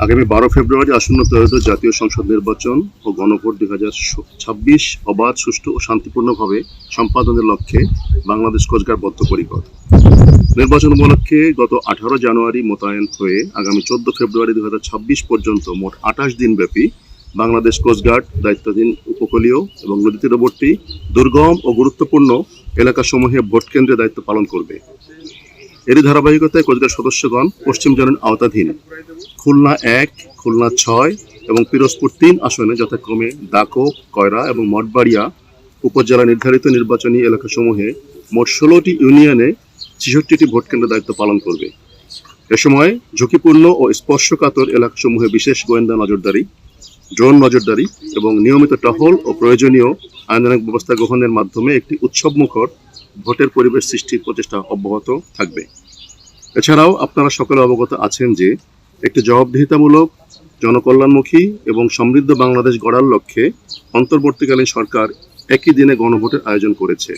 আগামী 12 ফেব্রুয়ারি আসন্ন ত্রয়োদশ জাতীয় সংসদ নির্বাচন ও গণভোট 2026 অবাধ, সুষ্ঠু ও শান্তিপূর্ণভাবে সম্পাদনের লক্ষ্যে বাংলাদেশ কোস্টগার্ড বদ্ধপরিকর। নির্বাচন উপলক্ষে গত 18 জানুয়ারি মোতায়েন হয়ে আগামী 14 ফেব্রুয়ারি 2026 পর্যন্ত মোট 28 দিনব্যাপী বাংলাদেশ কোস্টগার্ড দায়িত্বাধীন উপকূলীয় এবং নদী তীরবর্তী দুর্গম ও গুরুত্বপূর্ণ এলাকাসমূহে ভোট কেন্দ্রে দায়িত্ব পালন করবে। এরই ধারাবাহিকতায় কোস্টগার্ড সদস্যগণ পশ্চিম জোনের আওতাধীন খুলনা 1, খুলনা 6 এবং পিরোজপুর 3 আসনে যথাক্রমে দাকো, কয়রা এবং মঠবাড়িয়া উপজেলা নির্ধারিত নির্বাচনী এলাকাসমূহে মোট 16টি ইউনিয়নে 66টি ভোটকেন্দ্রে দায়িত্ব পালন করবে। এ সময় ঝুঁকিপূর্ণ ও স্পর্শকাতর এলাকাসমূহে বিশেষ গোয়েন্দা নজরদারি, ড্রোন নজরদারি এবং নিয়মিত টহল ও প্রয়োজনীয় আইনানুগ ব্যবস্থা গ্রহণের মাধ্যমে একটি উৎসবমুখর ভোটের পরিবেশ সৃষ্টির প্রচেষ্টা অব্যাহত থাকবে। এছাড়াও আপনারা সকলে অবগত আছেন যে একটি জবাবদিহিতামূলক, জনকল্যাণমুখী এবং সমৃদ্ধ বাংলাদেশ গড়ার লক্ষ্যে অন্তর্বর্তীকালীন সরকার একই দিনে গণভোটের আয়োজন করেছে।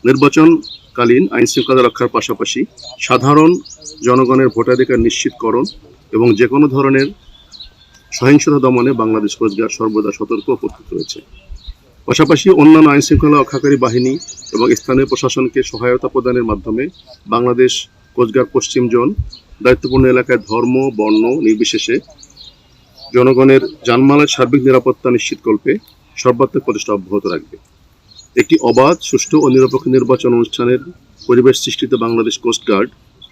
নির্বাচনকালীন আইনশৃঙ্খলা রক্ষার পাশাপাশি সাধারণ জনগণের ভোটাধিকার নিশ্চিতকরণ এবং যে কোনো ধরনের সহিংসতা দমনে বাংলাদেশ কোস্টগার্ড সর্বদা সতর্ক ও প্রস্তুত রয়েছে। পাশাপাশি অন্যান্য আইনশৃঙ্খলা রক্ষাকারী বাহিনী এবং স্থানীয় প্রশাসনকে সহায়তা প্রদানের মাধ্যমে বাংলাদেশ কোস্টগার্ড পশ্চিম জোন দায়িত্বপূর্ণ এলাকায় ধর্ম, বর্ণ নির্বিশেষে জনগণের জানমালের সার্বিক নিরাপত্তা নিশ্চিতকল্পে সর্বাত্মক প্রচেষ্টা অব্যাহত রাখবে। একটি অবাধ, সুষ্ঠু ও নিরপেক্ষ নির্বাচন অনুষ্ঠানের পরিবেশ সৃষ্টিতে বাংলাদেশ কোস্টগার্ড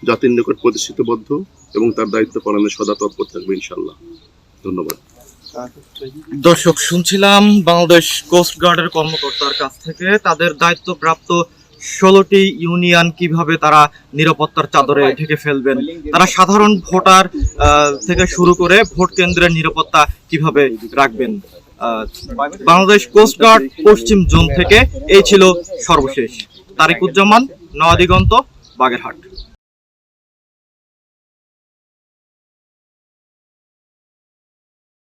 জাতির নিকট প্রতিশ্রুতিবদ্ধ এবং তার দায়িত্ব পালনে সদা তৎপর থাকবে ইনশাআল্লাহ। ধন্যবাদ। দর্শক, শুনছিলাম বাংলাদেশ কোস্টগার্ডের কর্মকর্তার কাছ থেকে তাদের দায়িত্বপ্রাপ্ত 16টি ইউনিয়ন কিভাবে তারা নিরাপত্তার চাদরে ঢেকে ফেলবেন, তারা সাধারণ ভোটার থেকে শুরু করে ভোট কেন্দ্রের নিরাপত্তা কিভাবে রাখবেন। বাংলাদেশ কোস্টগার্ড পশ্চিম জোন থেকে এই ছিল সর্বশেষ। তারিকুজ্জামান, নয়াদিগন্ত, বাগেরহাট।